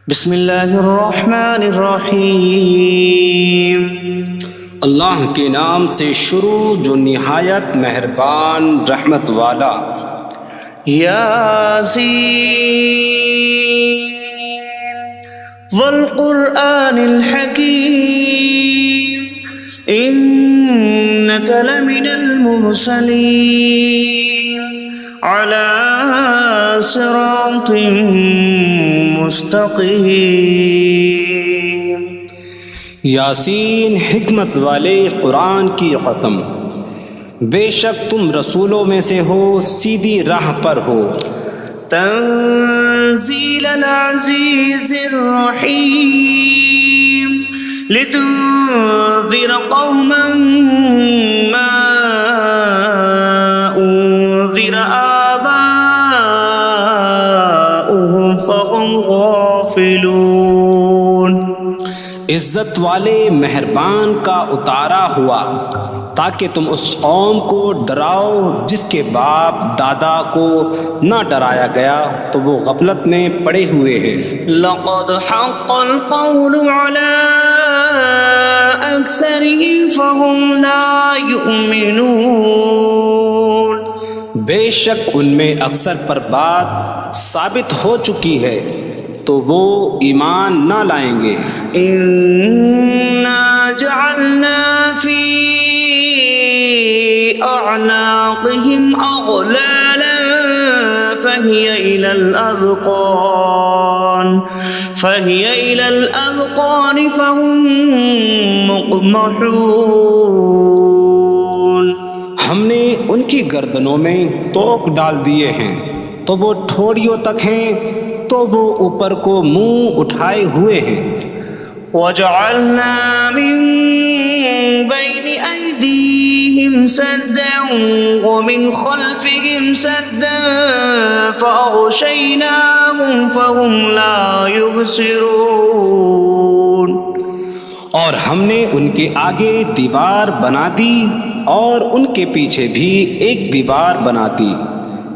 بسم اللہ الرحمن الرحیم۔ اللہ کے نام سے شروع جو نہایت مہربان رحمت والا۔ یاسین والقرآن الحکیم انک لمن المرسلین علی صراط مستقیم۔ یاسین حکمت والے قرآن کی قسم، بے شک تم رسولوں میں سے ہو، سیدھی راہ پر ہو۔ تنزیل العزیز الرحیم لتنذر قوما ما انذر آباؤهم فهم غافلون۔ عزت والے مہربان کا اتارا ہوا تاکہ تم اس قوم کو ڈراؤ جس کے باپ دادا کو نہ ڈرایا گیا تو وہ غفلت میں پڑے ہوئے ہیں۔ لقد حق القول على أكثرهم فهم لا يؤمنون۔ بے شک ان میں اکثر پر بات ثابت ہو چکی ہے تو وہ ایمان نہ لائیں گے۔ إنا جعلنا في أعناقهم أغلالا فهي إلى الأذقان فهم مقمحون۔ ہم نے ان کی گردنوں میں توق ڈال دیے ہیں تو وہ ٹھوڑیوں تک ہیں، تو وہ اوپر کو منہ اٹھائے ہوئے ہیں۔ وجعلنا من بين أيديهم سدا ومن خلفهم سدا فأغشيناهم فهم لا يبصرون۔ اور ہم نے ان کے آگے دیوار بنا دی اور ان کے پیچھے بھی ایک دیوار بنا دی،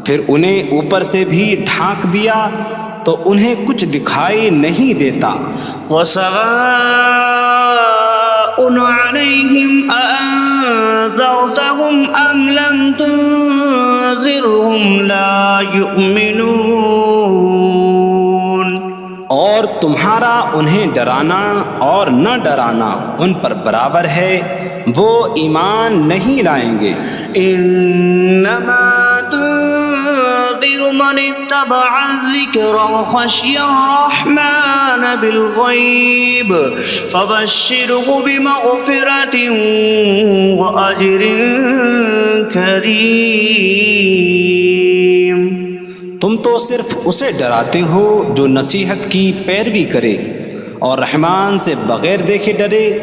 پھر انہیں اوپر سے بھی ڈھانک دیا تو انہیں کچھ دکھائی نہیں دیتا۔ وسواء عليهم أأنذرتهم أم لم تنذرهم لا يؤمنون۔ اور تمہارا انہیں ڈرانا اور نہ ڈرانا ان پر برابر ہے، وہ ایمان نہیں لائیں گے۔ انما تنذر من اتبع الذکر وخشی الرحمن بالغیب فبشره بمغفرۃ واجر کریم۔ تم تو صرف اسے ڈراتے ہو جو نصیحت کی پیروی کرے اور رحمان سے بغیر دیکھے ڈرے،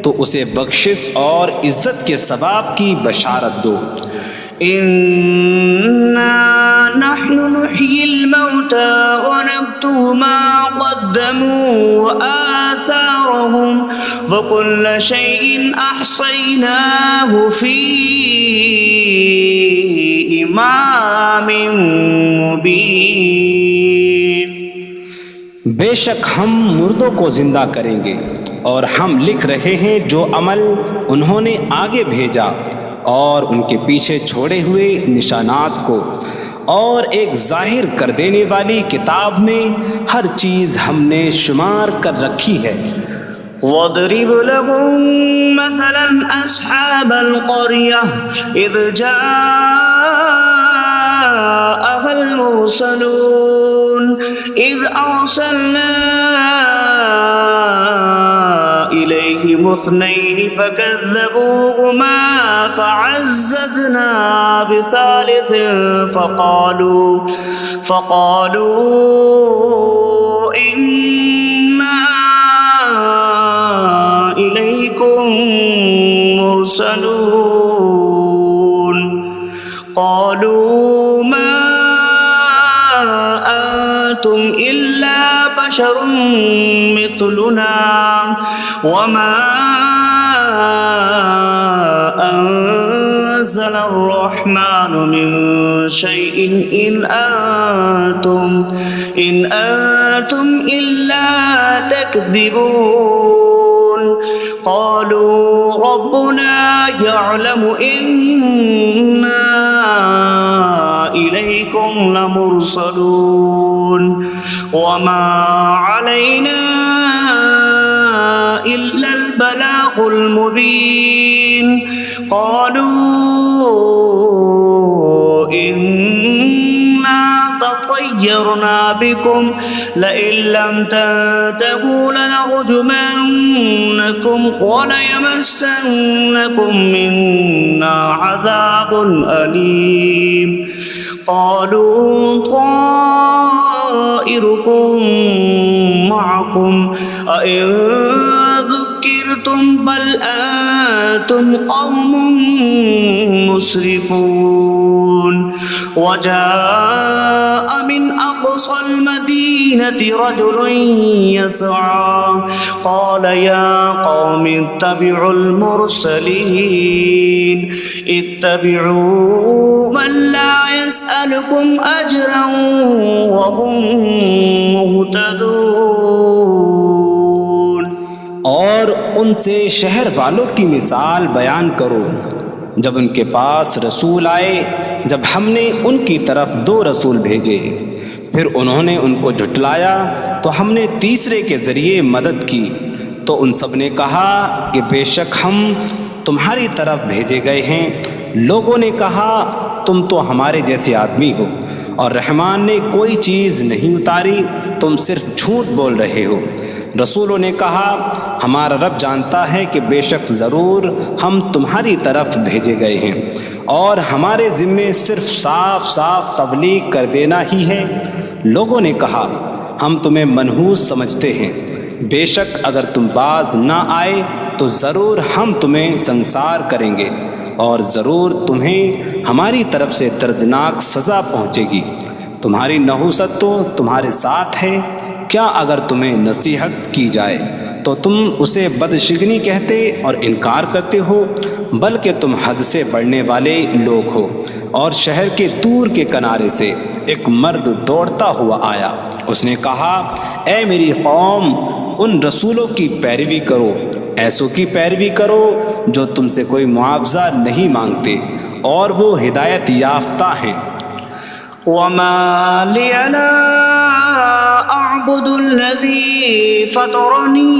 تو اسے بخشش اور عزت کے ثواب کی بشارت دو۔ انا نحن نحيي الموتى ونكتب ما قدموا وآثارهم وكل شيء أحصيناه في إمام مبين۔ بے شک ہم مردوں کو زندہ کریں گے اور ہم لکھ رہے ہیں جو عمل انہوں نے آگے بھیجا اور ان کے پیچھے چھوڑے ہوئے نشانات کو، اور ایک ظاہر کر دینے والی کتاب میں ہر چیز ہم نے شمار کر رکھی ہے۔ وَاضْرِبْ لَهُم مَّثَلًا أَصْحَابَ الْقَرْيَةِ إِذْ جَاءَهَا الْمُرْسَلُونَ إِذْ أَرْسَلْنَا إِلَيْهِمُ اثْنَيْنِ فَكَذَّبُوهُمَا فَعَزَّزْنَا بِثَالِثٍ فَقَالُوا إِنَّا إِلَيْكُمْ مُرْسَلُونَ قَالُوا مَا أَنْتُمْ إِلَّا بَشَرٌ مِثْلُنَا وَمَا أَنْتُمْ نزل الرحمن من شيء إن أنتم إلا تكذبون قالوا ربنا يعلم إنا إليكم لمرسلون وما علينا إلا البلاغ المبين قالوا إنا تطيرنا بكم لئن لم تنتهوا لنرجمنكم وليمسنكم منا عذاب أليم قالوا طائركم معكم أئن ذكرتم بل أنتم قوم مسرفون وجاء من أقصى المدينة رجل يسعى قال يا قوم اتبعوا المرسلين اتبعوا من لا يسألكم أجرا وهم مهتدون اور ان سے شہر والوں کی مثال بیان کرو جب ان کے پاس رسول آئے، جب ہم نے ان کی طرف 2 رسول بھیجے، پھر انہوں نے ان کو جھٹلایا تو ہم نے تیسرے کے ذریعے مدد کی، تو ان سب نے کہا کہ بے شک ہم تمہاری طرف بھیجے گئے ہیں۔ لوگوں نے کہا تم تو ہمارے جیسے آدمی ہو اور رحمان نے کوئی چیز نہیں اتاری، تم صرف جھوٹ بول رہے ہو۔ رسولوں نے کہا ہمارا رب جانتا ہے کہ بے شک ضرور ہم تمہاری طرف بھیجے گئے ہیں اور ہمارے ذمے صرف صاف صاف تبلیغ کر دینا ہی ہے۔ لوگوں نے کہا ہم تمہیں منحوس سمجھتے ہیں، بے شک اگر تم باز نہ آئے تو ضرور ہم تمہیں سنسار کریں گے اور ضرور تمہیں ہماری طرف سے دردناک سزا پہنچے گی۔ تمہاری نحوست تو تمہارے ساتھ ہے، کیا اگر تمہیں نصیحت کی جائے تو تم اسے بدشگنی کہتے اور انکار کرتے ہو؟ بلکہ تم حد سے بڑھنے والے لوگ ہو۔ اور شہر کے دور کے کنارے سے ایک مرد دوڑتا ہوا آیا، اس نے کہا اے میری قوم، ان رسولوں کی پیروی کرو، ایسوں کی پیروی کرو جو تم سے کوئی معاوضہ نہیں مانگتے اور وہ ہدایت یافتہ ہیں۔ وما لي لا أعبد الذي فطرني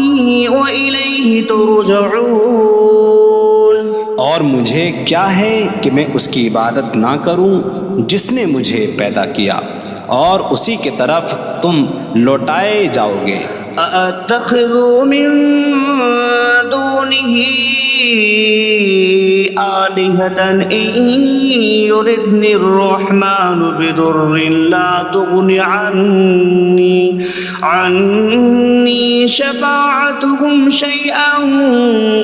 وإليه ترجعون، اور مجھے کیا ہے کہ میں اس کی عبادت نہ کروں جس نے مجھے پیدا کیا اور اسی کی طرف تم لوٹائے جاؤ گے۔ أأتخذ من دونه آلهة إن يردني الرحمن بضر لا تغن عني شفاعتهم شيئا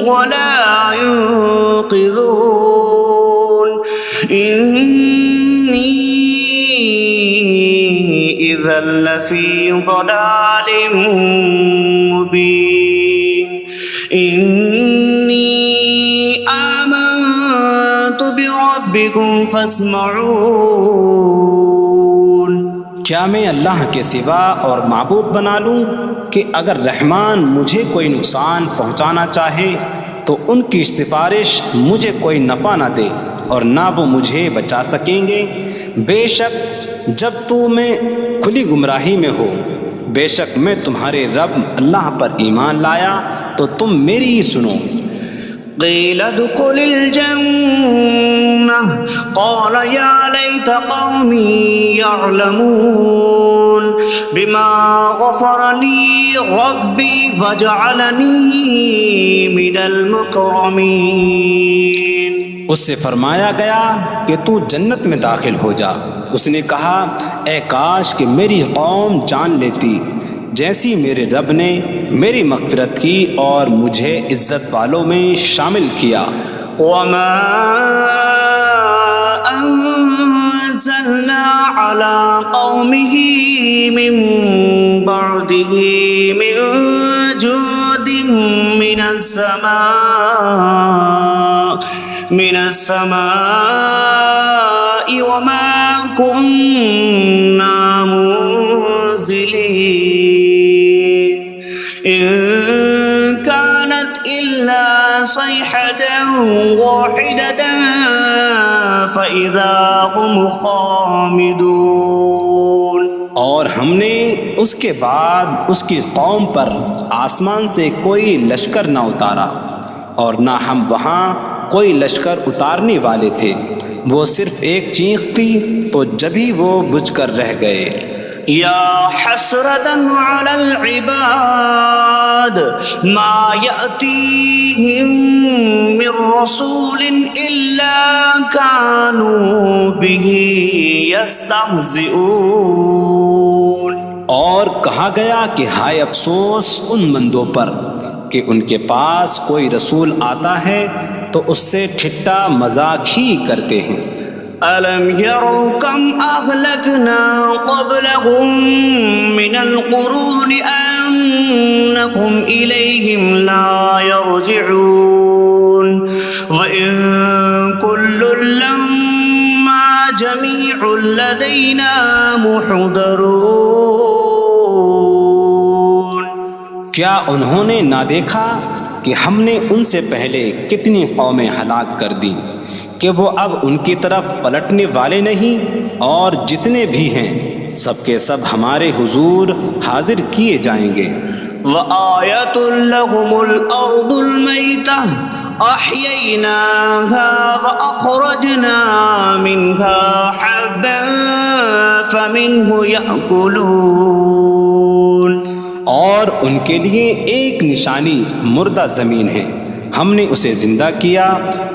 ولا ينقذون إني إذا لفي ضلال مبين إني آمنت بربكم فاسمعون۔ کیا میں اللہ کے سوا اور معبود بنا لوں کہ اگر رحمان مجھے کوئی نقصان پہنچانا چاہے تو ان کی سفارش مجھے کوئی نفع نہ دے اور نہ وہ مجھے بچا سکیں گے؟ بے شک جب میں کھلی گمراہی میں ہو، بے شک میں تمہارے رب اللہ پر ایمان لایا تو تم میری ہی سنو۔ قيل ادخل الجنة قال يا ليت قومي يعلمون بما غفر لي ربي فجعلني من المكرمين۔ اس سے فرمایا گیا کہ تو جنت میں داخل ہو جا۔ اس نے کہا اے کاش کہ میری قوم جان لیتی جیسی میرے رب نے میری مغفرت کی اور مجھے عزت والوں میں شامل کیا۔ وما أنزلنا على قومه من بعده من جود من من السماء وما كنا منزلين إن كانت إلا صيحة واحدة فإذا هم خامدون. اور ہم نے اس کے بعد اس کی قوم پر آسمان سے کوئی لشکر نہ اتارا اور نہ ہم وہاں کوئی لشکر اتارنے والے تھے. وہ صرف ایک چیخ تھی تو جبھی وہ بجھ کر رہ گئے. یا حسرة على العباد ما يأتيهم من رسول إلا كانوا به يستهزئون. اور کہا گیا کہ ہائے افسوس ان بندوں پر کہ ان کے پاس کوئی رسول آتا ہے تو اس سے ٹھٹا مذاق ہی کرتے ہیں. أَلَمْ يَرَوْا كَمْ أَهْلَكْنَا قَبْلَهُمْ مِنَ الْقُرُونِ أَنَّكُمْ إِلَيْهِمْ لَا يَرْجِعُونَ وَإِن كُلٌّ لَّمَّا جَمِيعٌ لَّدَيْنَا مُحْضَرُونَ. کیا انہوں نے نہ دیکھا کہ ہم نے ان سے پہلے کتنی قومیں ہلاک کر دیں کہ وہ اب ان کی طرف پلٹنے والے نہیں، اور جتنے بھی ہیں سب کے سب ہمارے حضور حاضر کیے جائیں گے. وَآيَةٌ لَّهُمُ الْأَرْضُ الْمَيْتَةُ أَحْيَيْنَاهَا وَأَخْرَجْنَا مِنْهَا حَبًّا فَمِنْهُ يَأْكُلُونَ. اور ان کے لیے ایک نشانی مردہ زمین ہے، ہم نے اسے زندہ کیا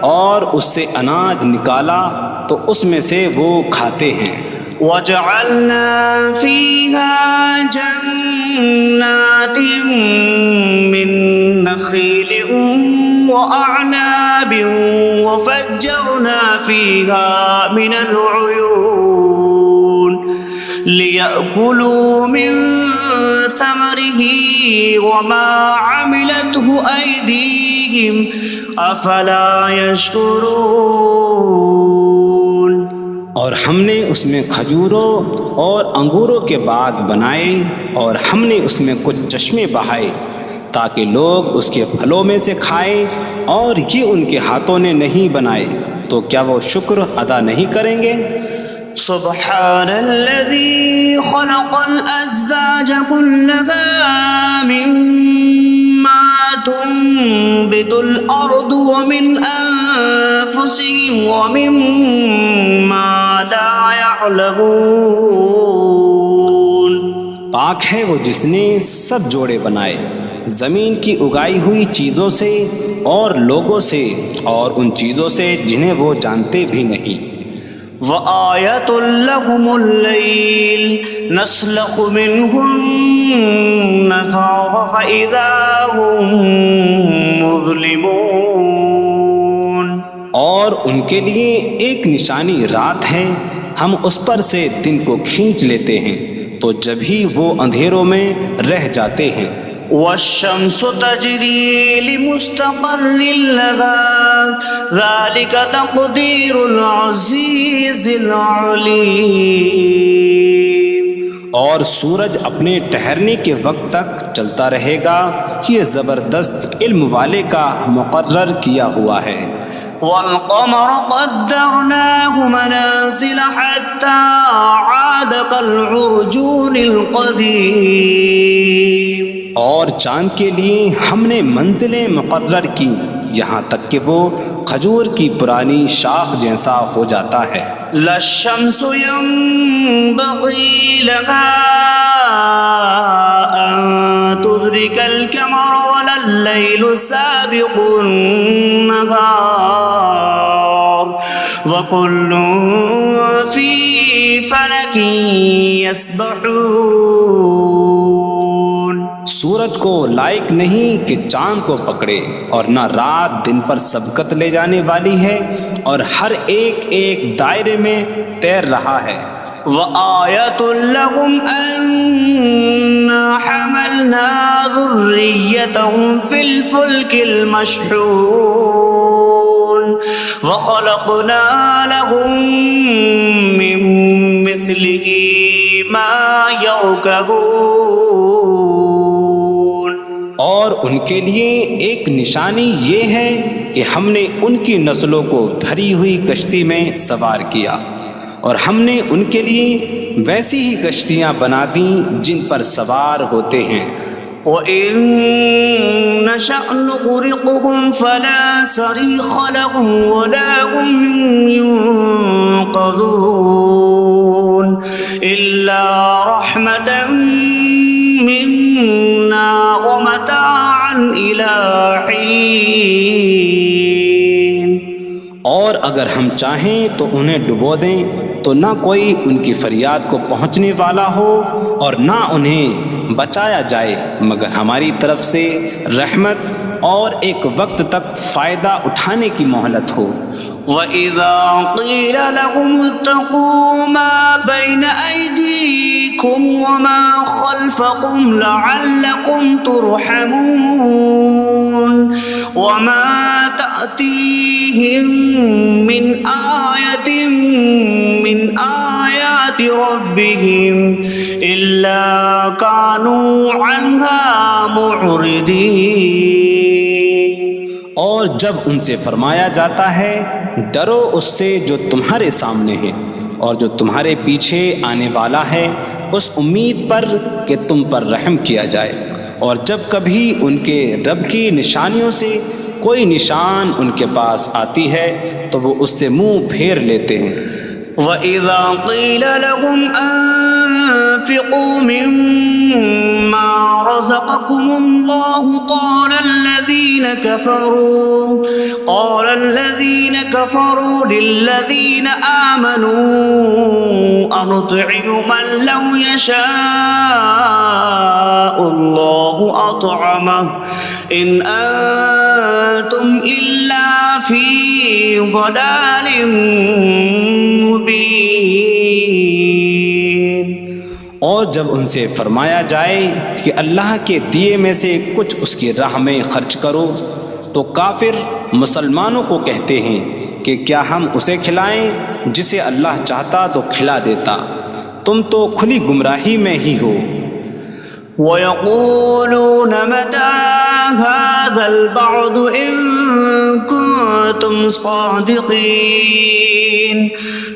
اور اس سے اناج نکالا تو اس میں سے وہ کھاتے ہیں. وَجَعَلْنَا فِيهَا جَنَّاتٍ مِّن نَّخِيلٍ وَأَعْنَابٍ وَفَجَّرْنَا فِيهَا مِنَ الْعُيُونِ لِيَأْكُلُوا مِن ثَمَرِهِ وَمَا عَمِلَتْهُ أَيْدِيهِمْ أَفَلَا يَشْكُرُونَ. اور ہم نے اس میں کھجوروں اور انگوروں کے باغ بنائے اور ہم نے اس میں کچھ چشمے بہائے تاکہ لوگ اس کے پھلوں میں سے کھائیں، اور یہ ان کے ہاتھوں نے نہیں بنائے تو کیا وہ شکر ادا نہیں کریں گے؟ سبحان الذي خلق الأزواج كلها مما تنبت الأرض ومن أنفسهم ومما لا يعلمون. پاک ہے وہ جس نے سب جوڑے بنائے زمین کی اگائی ہوئی چیزوں سے اور لوگوں سے اور ان چیزوں سے جنہیں وہ جانتے بھی نہیں. وَآيَةٌ لَّهُمُ اللَّيْلُ نَسْلَخُ مِنْهُ النَّهَارَ فَإِذَا هُم مُظْلِمُونَ. اور ان کے لیے ایک نشانی رات ہے، ہم اس پر سے دن کو کھینچ لیتے ہیں تو جبھی وہ اندھیروں میں رہ جاتے ہیں. وَالشَّمْسُ تَجْرِي لِمُسْتَقَرٍّ لَّهَا ذَلِكَ تَقْدِيرُ الْعَزِيزِ الْعَلِيمِ. اور سورج اپنے ٹھہرنے کے وقت تک چلتا رہے گا، یہ زبردست علم والے کا مقرر کیا ہوا ہے. وَالْقَمَرَ قَدَّرْنَاهُ مَنَازِلَ حَتَّى عَادَ كَالْعُرْجُونِ الْقَدِيمِ. اور چاند کے لیے ہم نے منزلیں مقرر کی یہاں تک کہ وہ کھجور کی پرانی شاخ جیسا ہو جاتا ہے. لا الشمس ينبغي لها أن تدرك القمر ولا الليل سابق النهار وكل في فلك يسبحون. سورج کو لائق نہیں کہ چاند کو پکڑے، اور نہ رات دن پر سبقت لے جانے والی ہے، اور ہر ایک ایک دائرے میں تیر رہا ہے. وَآيَةٌ لَّهُمْ أَنَّا حَمَلْنَا ذُرِّيَّتَهُم لهم في الفلك المشحون وخلقنا لهم من مثله ما يركبون. اور ان کے لیے ایک نشانی یہ ہے کہ ہم نے ان کی نسلوں کو بھری ہوئی کشتی میں سوار کیا، اور ہم نے ان کے لیے ویسی ہی کشتیاں بنا دیں جن پر سوار ہوتے ہیں. وَإِن نَّشَأْ نُغْرِقْهُمْ فَلَا صَرِيخَ لَهُمْ وَلَا هُمْ يُنقَذُونَ إِلَّا رَحْمَةً مِّنَّا وَمَتَاعًا إِلَىٰ حِينٍ. اور اگر ہم چاہیں تو انہیں ڈبو دیں تو نہ کوئی ان کی فریاد کو پہنچنے والا ہو اور نہ انہیں بچایا جائے مگر ہماری طرف سے رحمت اور ایک وقت تک فائدہ اٹھانے کی مہلت ہو. وَإِذَا قِيلَ لَهُمُ اتَّقُوا مَا بَيْنَ أَيْدِيكُمْ وَمَا خَلْفَكُمْ لَعَلَّكُمْ تُرْحَمُونَ وَمَا تَأْتِيهِم مِّنْ آيَةٍ مِّنْ آيَاتِ رَبِّهِمْ إِلَّا كَانُوا عَنْهَا مُعْرِضِينَ. اور جب ان سے فرمایا جاتا ہے ڈرو اس سے جو تمہارے سامنے ہے اور جو تمہارے پیچھے آنے والا ہے، اس امید پر کہ تم پر رحم کیا جائے، اور جب کبھی ان کے رب کی نشانیوں سے کوئی نشان ان کے پاس آتی ہے تو وہ اس سے منہ پھیر لیتے ہیں. وَإِذَا قِيلَ لَهُمْ أَنفِقُوا مِمَّا رَزَقَكُمُ اللَّهُ قَالَ الَّذِينَ كَفَرُوا لِلَّذِينَ آمَنُوا أَنُطْعِمُ مَن لَّوْ يَشَاءُ اللَّهُ أَطْعَمَهُ إِنْ أَنتُمْ إِلَّا فِي ضَلَالٍ مبین. اور جب ان سے فرمایا جائے کہ اللہ کے دیے میں سے کچھ اس کی راہ میں خرچ کرو تو کافر مسلمانوں کو کہتے ہیں کہ کیا ہم اسے کھلائیں جسے اللہ چاہتا تو کھلا دیتا، تم تو کھلی گمراہی میں ہی ہو. وَيَقُولُونَ مَتَىٰ هَٰذَا الْوَعْدُ إِن كُنتُمْ صَادِقِينَ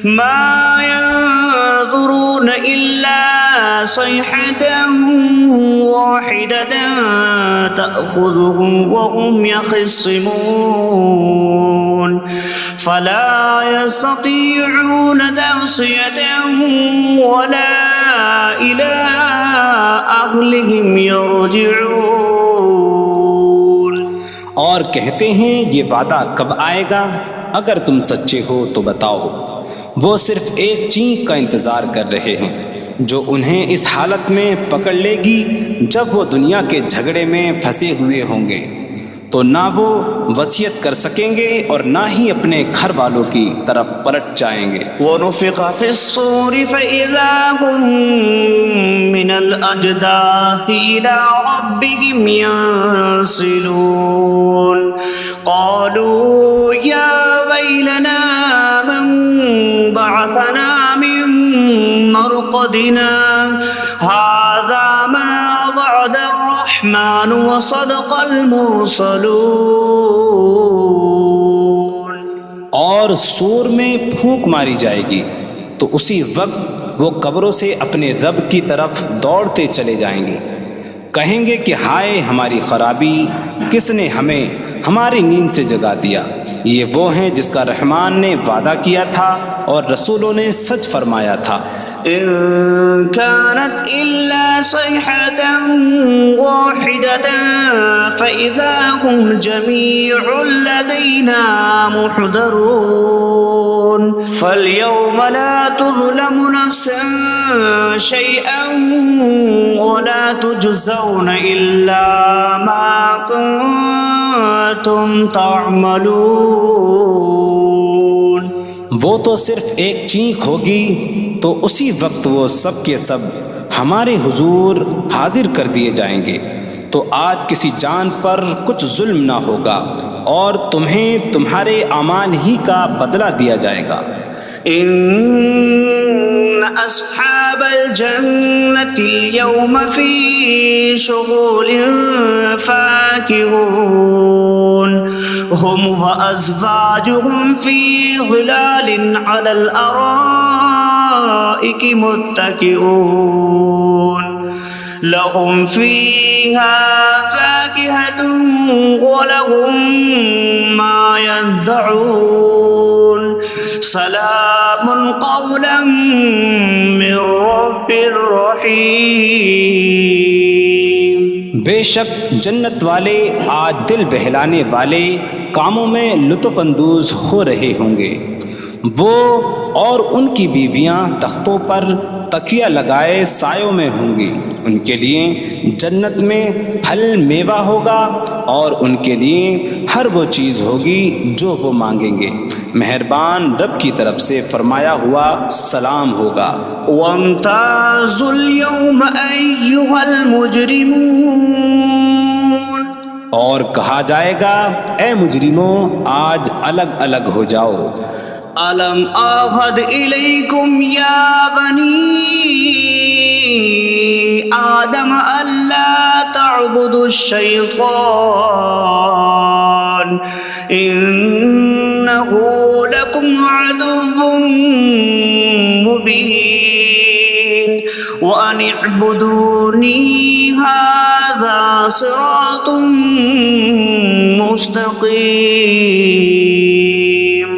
مَا يَنظُرُونَ إِلَّا صَيْحَةً وَاحِدَةً تَأْخُذُهُمْ وَهُمْ يَخِصِّمُونَ فَلَا يَسْتَطِيعُونَ تَوْصِيَةً وَلَا إِلَىٰ أَهْلِهِمْ يَرْجِعُونَ. اور کہتے ہیں یہ وعدہ کب آئے گا؟ اگر تم سچے ہو تو بتاؤ. وہ صرف ایک چینک کا انتظار کر رہے ہیں جو انہیں اس حالت میں پکڑ لے گی جب وہ دنیا کے جھگڑے میں پھنسے ہوئے ہوں گے تو نہ وہ وصیت کر سکیں گے اور نہ ہی اپنے گھر والوں کی طرف پلٹ جائیں گے. وَنُفِخَ فِي الصُّورِ فَإِذَا هُم مِّنَ الْأَجْدَاثِ إِلَىٰ رَبِّهِمْ يَنسِلُونَ قَالُوا يَا وَيْلَنَا مَن بَعَثَنَا مِن مَّرْقَدِنَا هَٰذَا مَا وَعَدَ الرَّحْمَٰنُ وَصَدَقَ الْمُرْسَلُونَ. اور سور میں پھونک ماری جائے گی تو اسی وقت وہ قبروں سے اپنے رب کی طرف دوڑتے چلے جائیں گے، کہیں گے کہ ہائے ہماری خرابی، کس نے ہمیں ہماری نیند سے جگا دیا. یہ وہ ہیں جس کا رحمان نے وعدہ کیا تھا اور رسولوں نے سچ فرمایا تھا. إن كانت إلا صيحة واحدة فإذا هم جميع لدينا محضرون فاليوم لا تظلم نفس شيئا ولا تجزون إلا ما كنتم تعملون. وہ تو صرف ایک چینک ہوگی تو اسی وقت وہ سب کے سب ہمارے حضور حاضر کر دیے جائیں گے، تو آج کسی جان پر کچھ ظلم نہ ہوگا اور تمہیں تمہارے اعمال ہی کا بدلہ دیا جائے گا۔ إن أصحاب الجنة اليوم في شغل فاكهون هم وأزواجهم في ظلال على الأرائك متكئون لهم فيها فاكهة ولهم ما يدعون سلام قولا من رب رحیم۔ بے شک جنت والے آج دل بہلانے والے کاموں میں لطف اندوز ہو رہے ہوں گے۔ وہ اور ان کی بیویاں تختوں پر تکیہ لگائے سایوں میں ہوں گی۔ ان کے لیے جنت میں پھل میوہ ہوگا اور ان کے لیے ہر وہ چیز ہوگی جو وہ مانگیں گے۔ مہربان رب کی طرف سے فرمایا ہوا سلام ہوگا۔ وامتازوا اليوم أيها المجرمون، اور کہا جائے گا اے مجرموں آج الگ الگ ہو جاؤ۔ ألم أعهد إليكم يا بني آدم ألا تعبدوا الشيطان إنه لكم عدو مبين وأن اعبدوني هذا صراط مستقيم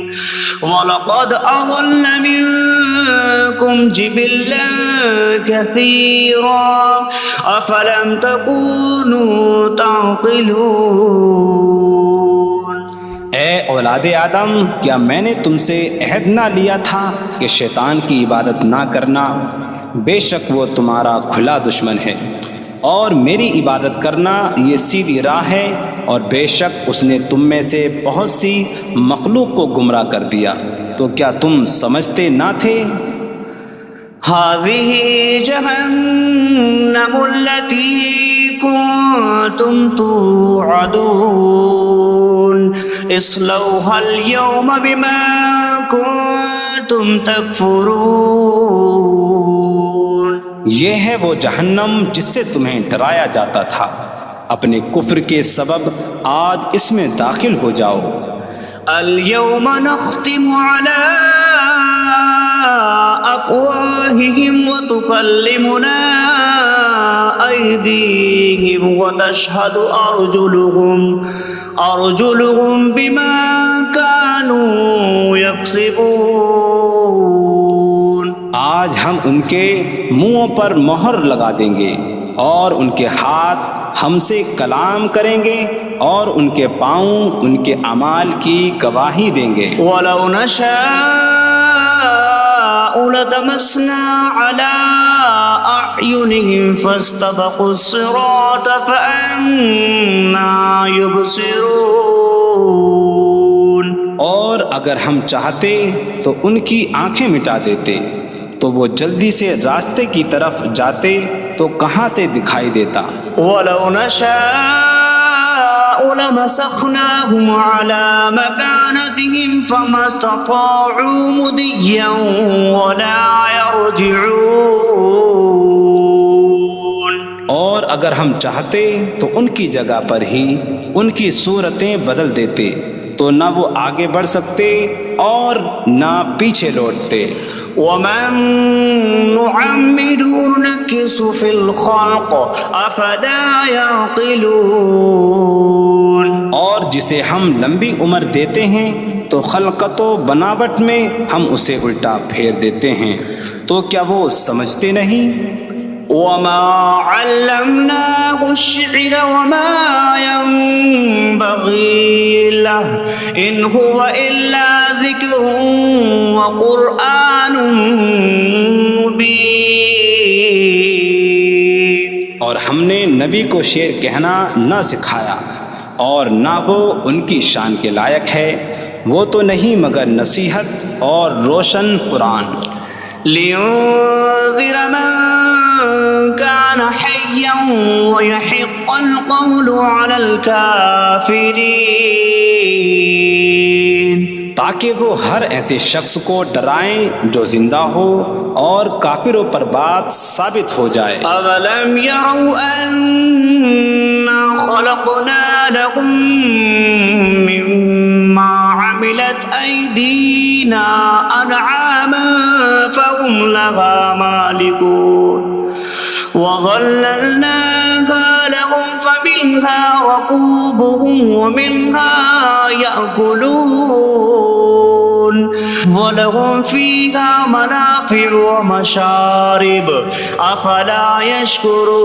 وَلَقَدْ أَضَلَّ مِنكُمْ جِبِلًّا كَثِيرًا أَفَلَمْ تَكُونُوا تَعْقِلُونَ۔ اے اولاد آدم، کیا میں نے تم سے عہد نہ لیا تھا کہ شیطان کی عبادت نہ کرنا؟ بے شک وہ تمہارا کھلا دشمن ہے، اور میری عبادت کرنا یہ سیدھی راہ ہے، اور بے شک اس نے تم میں سے بہت سی مخلوق کو گمراہ کر دیا، تو کیا تم سمجھتے نہ تھے؟ هذه جهنم التي كنتم توعدون اصلوها اليوم بما كنتم تكفرون۔ یہ ہے وہ جہنم جس سے تمہیں ڈرایا جاتا تھا، اپنے کفر کے سبب آج اس میں داخل ہو جاؤ۔ اليوم نختم على أفواههم وتكلمنا أيديهم وتشهد أرجلهم بما كانوا يكسبون۔ آج ہم ان کے منہوں پر مہر لگا دیں گے، اور ان کے ہاتھ ہم سے کلام کریں گے، اور ان کے پاؤں ان کے اعمال کی گواہی دیں گے۔ وَلَوْ نَشَاءُ لَطَمَسْنَا عَلَىٰ أَعْيُنِهِمْ فَاسْتَبَقُوا الصِّرَاطَ فَأَنَّىٰ يُبْصِرُونَ۔ اور اگر ہم چاہتے تو ان کی آنکھیں مٹا دیتے، تو وہ جلدی سے راستے کی طرف جاتے تو کہاں سے دکھائی دیتا۔ وَلَوْ نَشَاءُ لَمَسَخْنَاهُمْ عَلَىٰ مَكَانَتِهِمْ فَمَا اسْتَطَاعُوا مُضِيًّا وَلَا يَرْجِعُونَ۔ اور اگر ہم چاہتے تو ان کی جگہ پر ہی ان کی صورتیں بدل دیتے، تو نہ وہ آگے بڑھ سکتے اور نہ پیچھے لوٹتے۔ وَمَن نُعَمِّرْهُ نُنَكِّسْهُ فِي الْخَلْقِ أَفَلَا يَعْقِلُونَ۔ اور جسے ہم لمبی عمر دیتے ہیں تو خلقت و بناوٹ میں ہم اسے الٹا پھیر دیتے ہیں، تو کیا وہ سمجھتے نہیں؟ وَمَا عَلَّمْنَاهُ الشِّعْرَ وَمَا يَنبَغِي لَهُ إِنْ هُوَ إِلَّا ذِكْرٌ وَقُرْآنٌ مُبِينٌ۔ اور ہم نے نبی کو شعر کہنا نہ سکھایا، اور نہ وہ ان کی شان کے لائق ہے، وہ تو نہیں مگر نصیحت اور روشن قرآن۔ لِيُنذِرَ مَن كَانَ حَيًّا حيا ويحق القول على الكافرين تاکہ وہ ہر ایسے شخص کو ڈرائیں جو زندہ ہو اور کافروں پر بات ثابت ہو جائے۔ أَوَلَمْ يَرَوْا أَنَّا خَلَقْنَا لَهُم مِّمَّا عَمِلَتْ أَيْدِينَا أَنْعَامًا فَهُمْ لَهَا مَالِكُونَ وَظَلَّلْنَاهَا لَهُمْ فَمِنْهَا رَكُوبُهُمْ وَمِنْهَا يَأْكُلُونَ وَلَهُمْ فِيهَا مَنَافِعُ وَمَشَارِبُ أَفَلَا يَشْكُرُونَ۔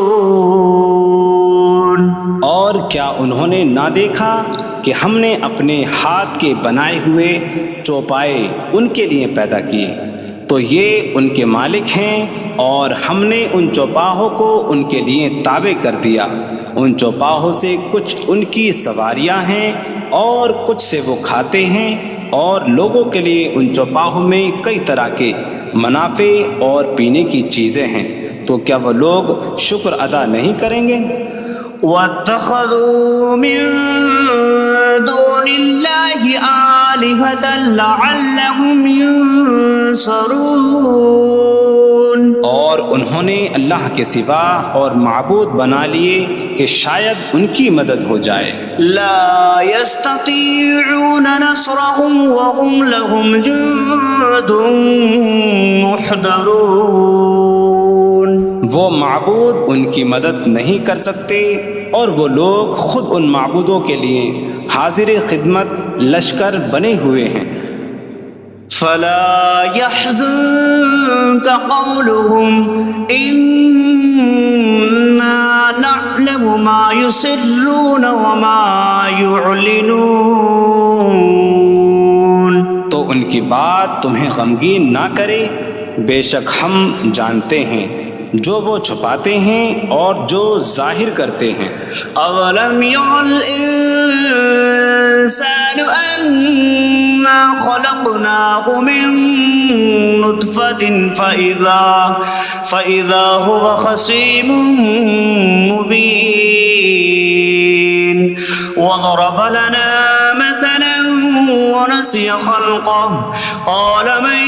اور کیا انہوں نے نہ دیکھا کہ ہم نے اپنے ہاتھ کے بنائے ہوئے چوپائے ان کے لیے پیدا کیے، تو یہ ان کے مالک ہیں، اور ہم نے ان چوپاہوں کو ان کے لیے تابع کر دیا۔ ان چوپاہوں سے کچھ ان کی سواریاں ہیں اور کچھ سے وہ کھاتے ہیں، اور لوگوں کے لیے ان چوپاہوں میں کئی طرح کے منافع اور پینے کی چیزیں ہیں، تو کیا وہ لوگ شکر ادا نہیں کریں گے؟ وَاتَّخَذُوا مِن دُونِ اللَّهِ آلِهَةً لَعَلَّهُمْ يُنصَرُونَ۔ اور انہوں نے اللہ کے سوا اور معبود بنا لیے کہ شاید ان کی مدد ہو جائے۔ لا يستطيعون نصرهم وهم لهم جند محضرون۔ وہ معبود ان کی مدد نہیں کر سکتے، اور وہ لوگ خود ان معبودوں کے لیے حاضر خدمت لشکر بنے ہوئے ہیں۔ فلا يحزنك قولهم إنا نعلم ما يسرون وما يعلنون۔ تو ان کی بات تمہیں غمگین نہ کرے، بے شک ہم جانتے ہیں جو وہ چھپاتے ہیں اور جو ظاہر کرتے ہیں۔ اولم ير الانسان انا خلقناه من نطفة فاذا هو خصيم مبين وضرب لنا مثلا ونسي خلقه قال من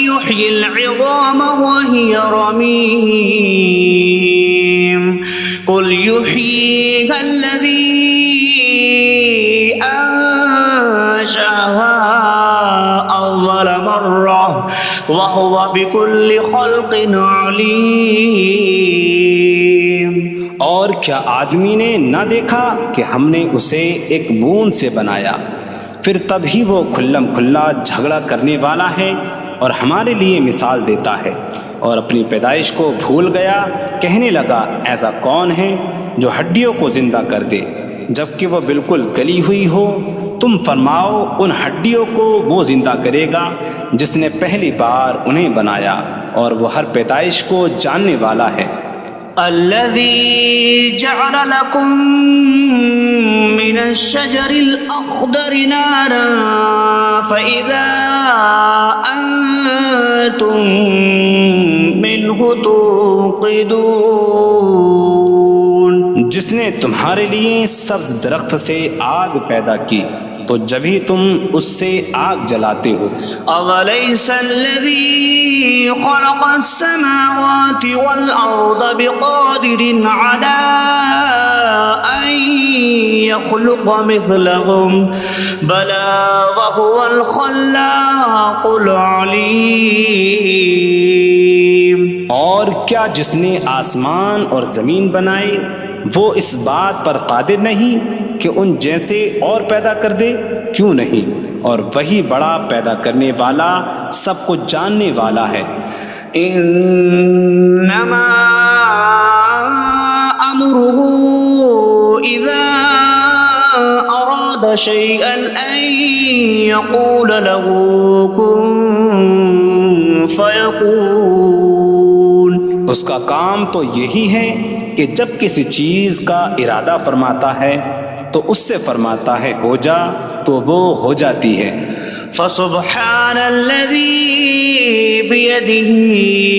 يحيي العظام وهي رميم قل يحييها الذي أنشأها أول مرة وهو بكل خلق عليم۔ اور کیا آدمی نے نہ دیکھا کہ ہم نے اسے ایک بوند سے بنایا، پھر تب ہی وہ کھلم کھلا جھگڑا کرنے والا ہے اور ہمارے لیے مثال دیتا ہے، اور اپنی پیدائش کو بھول گیا، کہنے لگا ایسا کون ہے جو ہڈیوں کو زندہ کر دے جبکہ وہ بالکل گلی ہوئی ہو؟ تم فرماؤ ان ہڈیوں کو وہ زندہ کرے گا جس نے پہلی بار انہیں بنایا، اور وہ ہر پیدائش کو جاننے والا ہے۔ الذي جعل لكم من الشجر الأخضر نارا فإذا أنتم منه توقدون۔ جس نے تمہارے لیے سبز درخت سے آگ پیدا کی تو جبھی تم اس سے آگ جلاتے ہو۔ أَوَلَيْسَ الَّذِي خَلَقَ السَّمَاوَاتِ وَالْأَرْضَ بِقَادِرٍ عَلَىٰ أَن يَخْلُقَ مِثْلَهُم بَلَىٰ وَهُوَ الْخَلَّاقُ الْعَلِيمُ۔ اور کیا جس نے آسمان اور زمین بنائے وہ اس بات پر قادر نہیں کہ ان جیسے اور پیدا کر دے؟ کیوں نہیں، اور وہی بڑا پیدا کرنے والا سب کچھ جاننے والا ہے۔ انما امره اذا اراد شيئا ان يقول له كن فيكون۔ اس کا کام تو یہی ہے کہ جب کسی چیز کا ارادہ فرماتا ہے تو اس سے فرماتا ہے ہو جا، تو وہ ہو جاتی ہے۔ فسبحان الذي بيده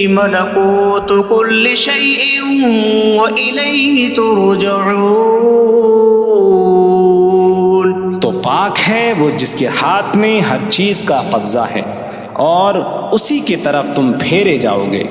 ملكوت كل شيء وإليه ترجعون. تو پاک ہے وہ جس کے ہاتھ میں ہر چیز کا قبضہ ہے اور اسی کی طرف تم پھیرے جاؤ گے.